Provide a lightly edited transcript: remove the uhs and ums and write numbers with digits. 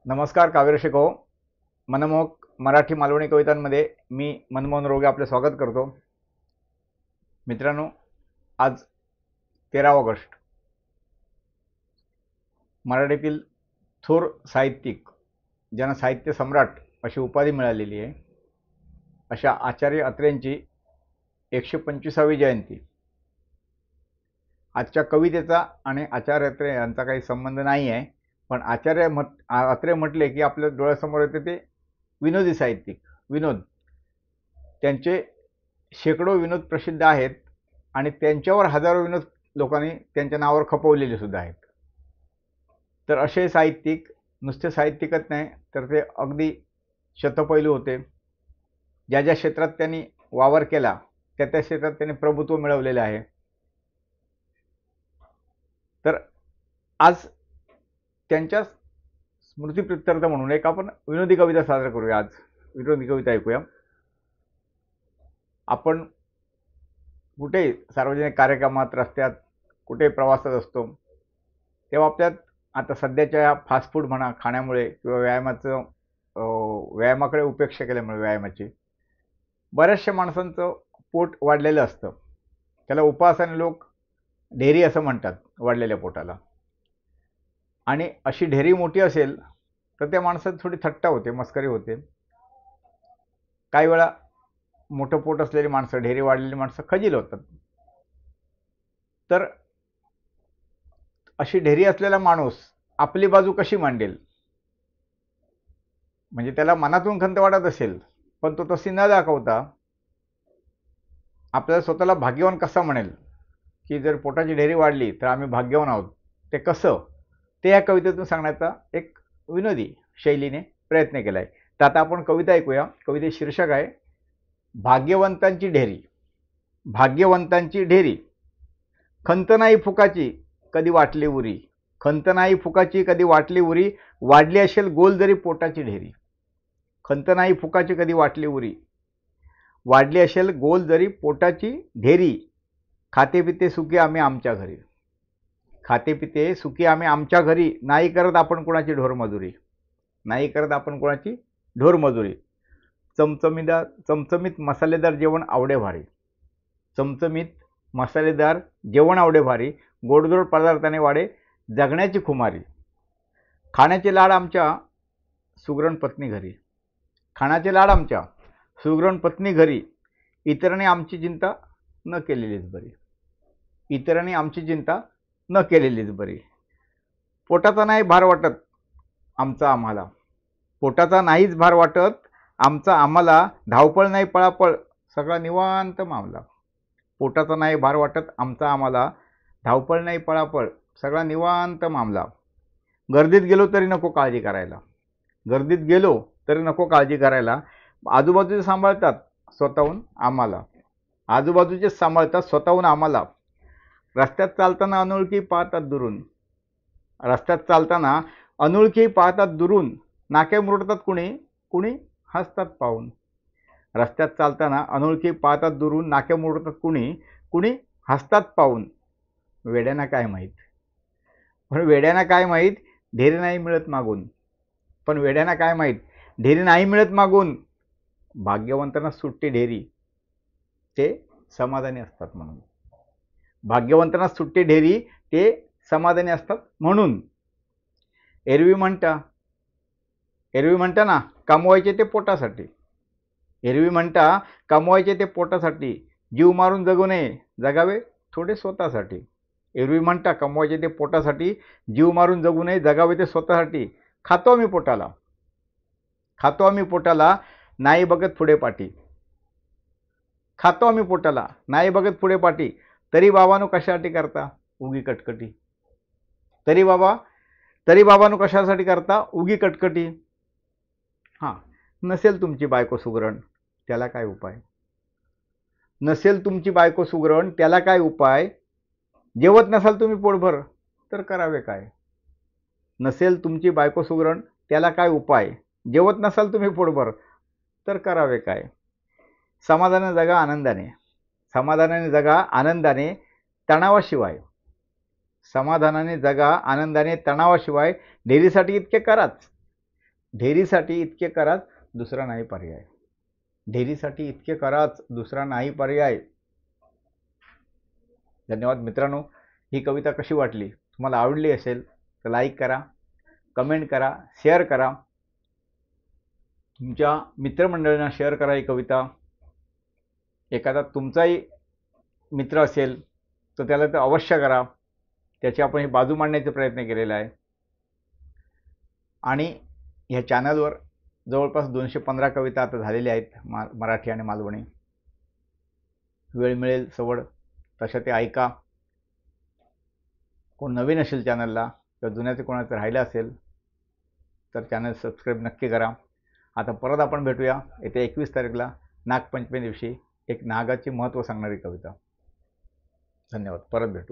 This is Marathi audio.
नमस्कार काव्यरसिक हो. मनमोहक मराठी मालवणी कवितांमध्ये मी मनमोहन रोगे आपले स्वागत करतो. मित्रांनो, आज 13 ऑगस्ट, मराठीतील थोर साहित्यिक, ज्यांना साहित्य सम्राट अशी उपाधी मिळालेली आहे, अशा आचार्य अत्रेंची 125वी जयंती. आजच्या कवितेचा आणि आचार्य अत्रे यांचा काही संबंध नाही आहे, पण अत्रे म्हटले की आपल्या डोळ्यासमोर येते ते विनोदी साहित्यिक, विनोद. त्यांचे शेकडो विनोद प्रसिद्ध आहेत आणि त्यांच्यावर हजारो विनोद लोकांनी त्यांच्या नावावर खपवलेले सुद्धा आहेत. तर असे साहित्यिक नुसते साहित्यिकच नाही, तर ते अगदी शतपैलू होते. ज्या ज्या क्षेत्रात त्यांनी वावर केला त्या त्या क्षेत्रात त्यांनी प्रभुत्व मिळवलेले आहे. तर आज त्यांच्या स्मृतीप्रित्यर्थ म्हणून एक आपण विनोदी कविता सादर करूया. आज विनोदी कविता ऐकूया. आपण कुठे सार्वजनिक कार्यक्रमात, रस्त्यात, कुठे प्रवासात असतो तेव्हा आपल्यात आता सध्याच्या फास्ट फूड म्हणा, खाण्यामुळे किंवा व्यायामाकडे उपेक्षा केल्यामुळे व्यायामाची बऱ्याचशा माणसांचं पोट वाढलेलं असतं. त्याला उपहासाने लोक ढेरी असं म्हणतात, वाढलेल्या पोटाला. आणि अशी ढेरी मोठी असेल तर त्या माणसात थोडी थट्टा होते, मस्करी होते. काही वेळा मोठं पोट असलेली माणसं, ढेरी वाढलेली माणसं खजील होतात. तर अशी ढेरी असलेला माणूस आपली बाजू कशी मांडेल? म्हणजे त्याला मनातून खंत वाटत असेल, पण तो तशी न दाखवता आपल्याला स्वतःला भाग्यवान कसा म्हणेल, की जर पोटाची ढेरी वाढली तर आम्ही भाग्यवान आहोत, ते कसं, ते या कवितेतून सांगण्याचा एक विनोदी शैलीने प्रयत्न केला आहे. तर आता आपण कविता ऐकूया. कविते शीर्षक आहे भाग्यवंतांची ढेरी. भाग्यवंतांची ढेरी. खंत नाही फुकाची कधी वाटली उरी, खंत नाही फुकाची कधी वाटली उरी, वाढली असेल गोल जरी पोटाची ढेरी. खंत नाही फुकाची कधी वाटली उरी, वाढली असेल गोल जरी पोटाची ढेरी. खाते पिते सुखी आम्ही आमच्या घरी. खाते पिते सुखी आम्ही आमच्या घरी, नाही करत आपण कोणाची ढोरमजुरी. नाही करत आपण कोणाची ढोरमजुरी. चमचमीत मसालेदार जेवण आवडे भारी. चमचमीत मसालेदार जेवण आवडे भारी, गोडधोड पदार्थाने वाढे जगण्याची खुमारी. खाण्याचे लाड आमच्या सुगरण पत्नी घरी. खाण्याचे लाड आमच्या सुगरण पत्नी घरी, इतरांनी आमची चिंता न केलेलीच बरी. इतरांनी आमची चिंता न केलेलीच बरी. पोटाचा नाही भार वाटत आमचा आम्हाला. पोटाचा नाहीच भार वाटत आमचा आम्हाला, धावपळ नाही पळापळ सगळा निवांत मामला. पोटाचा नाही भार वाटत आमचा आम्हाला, धावपळ नाही पळापळ सगळा निवांत मामला. गर्दीत गेलो तरी नको काळजी करायला. गर्दीत गेलो तरी नको काळजी करायला, आजूबाजूचे सांभाळतात स्वतःहून आम्हाला. आजूबाजूचे सांभाळतात स्वतःहून आम्हाला. रस्त्यात चालताना अनोळखी पाहतात दुरून. रस्त्यात चालताना अनोळखी पाहतात दुरून, नाके मुरडतात कुणी कुणी हसतात पाहून. रस्त्यात चालताना अनोळखी पाहतात दुरून, नाके मुरडतात कुणी कुणी हसतात पाहून. वेड्यांना काय माहीत, पण वेड्यांना काय माहीत ढेरी नाही मिळत मागून. पण वेड्यांना काय माहीत ढेरी नाही मिळत मागून. भाग्यवंतांना सुट्टी ढेरी, ते समाधानी असतात म्हणून. भाग्यवंतांना सुट्टी ढेरी, ते समाधानी असतात म्हणून. एरवी म्हणता ना कमवायचे ते पोटासाठी. एरवी म्हणता कमवायचे ते पोटासाठी, जीव मारून जगू नये जगावे थोडे स्वतःसाठी. एरवी म्हणता कमवायचे ते पोटासाठी, जीव मारून जगू नये जगावे ते स्वतःसाठी. खातो आम्ही पोटाला, खातो आम्ही पोटाला, नाही बघत पुढे पाठी. खातो आम्ही पोटाला, नाही बघत पुढे पाठी. तरी बाबांनो कशासाठी करता उगी कटकटी. तरी बाबांनो कशासाठी करता उगी कटकटी. हां, नसेल तुमची बायको सुगरण त्याला काय उपाय. नसेल तुमची बायको सुगरण त्याला काय उपाय. जेवत नसाल तुम्ही पोटभर तर करावे काय. नसेल तुमची बायको सुगरण त्याला काय उपाय. जेवत नसाल तुम्ही पोटभर तर करावे काय. समाधानाने जगा आनंदाने. समाधानाने जगा आनंदाने तणावाशिवाय. समाधानाने जगा आनंदाने तणावाशिवाय. ढेरीसाठी इतके कराच, ढेरीसाठी इतके कराच दुसरा नाही पर्याय. ढेरीसाठी इतके कराच दुसरा नाही पर्याय. धन्यवाद मित्रांनो. ही कविता कशी वाटली? तुम्हाला आवडली असेल तर लाईक करा, कमेंट करा, शेअर करा. तुमच्या मित्रमंडळींना शेअर करा ही कविता. एखादा तुमचाही मित्र असेल तर त्याला तर अवश्य करा. त्याची आपण ही बाजू मांडण्याचा प्रयत्न केलेला आहे. आणि ह्या चॅनलवर जवळपास 215 कविता आता झालेल्या आहेत, मराठी आणि मालवणी. वेळ मिळेल सवड तशा ते ऐका. कोण नवीन असेल चॅनलला किंवा जुन्याचं कोणाचं राहिलं असेल तर चॅनल सबस्क्राईब नक्की करा. आता परत आपण भेटूया येत्या 21 तारखेला नागपंचमी दिवशी एक नागाचे महत्त्व सांगणारी कविता. धन्यवाद. परत भेटू.